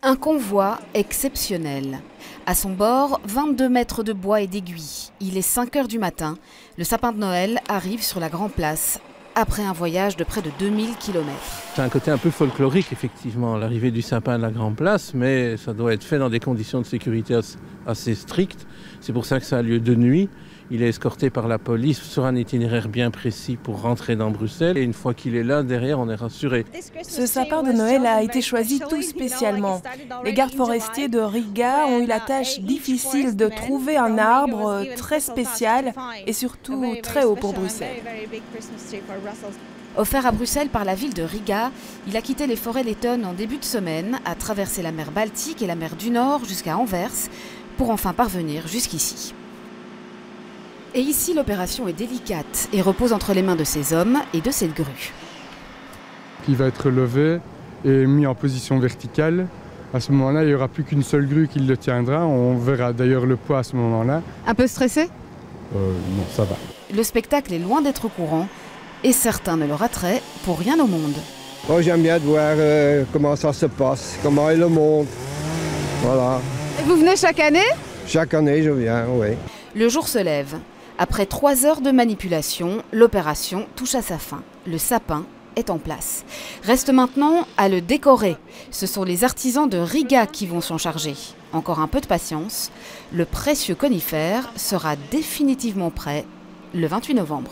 Un convoi exceptionnel. À son bord, 22 mètres de bois et d'aiguilles. Il est 5 h du matin. Le sapin de Noël arrive sur la Grand Place après un voyage de près de 2000 km. C'est un côté un peu folklorique, effectivement, l'arrivée du sapin de la Grand Place, mais ça doit être fait dans des conditions de sécurité assez strictes. C'est pour ça que ça a lieu de nuit. Il est escorté par la police sur un itinéraire bien précis pour rentrer dans Bruxelles. Et une fois qu'il est là, derrière, on est rassuré. Ce sapin de Noël a été choisi tout spécialement. Les gardes forestiers de Riga ont eu la tâche difficile de trouver un arbre très spécial et surtout très haut pour Bruxelles. Offert à Bruxelles par la ville de Riga, il a quitté les forêts lettonnes en début de semaine, a traversé la mer Baltique et la mer du Nord jusqu'à Anvers pour enfin parvenir jusqu'ici. Et ici, l'opération est délicate et repose entre les mains de ces hommes et de cette grue. Il va être levé et mis en position verticale. À ce moment-là, il n'y aura plus qu'une seule grue qui le tiendra. On verra d'ailleurs le poids à ce moment-là. Un peu stressé ? Non, ça va. Le spectacle est loin d'être courant et certains ne le rateraient pour rien au monde. Moi, j'aime bien de voir comment ça se passe, comment est le monde. Voilà. Et vous venez chaque année ? Chaque année, je viens, oui. Le jour se lève. Après 3 heures de manipulation, l'opération touche à sa fin. Le sapin est en place. Reste maintenant à le décorer. Ce sont les artisans de Riga qui vont s'en charger. Encore un peu de patience. Le précieux conifère sera définitivement prêt le 28 novembre.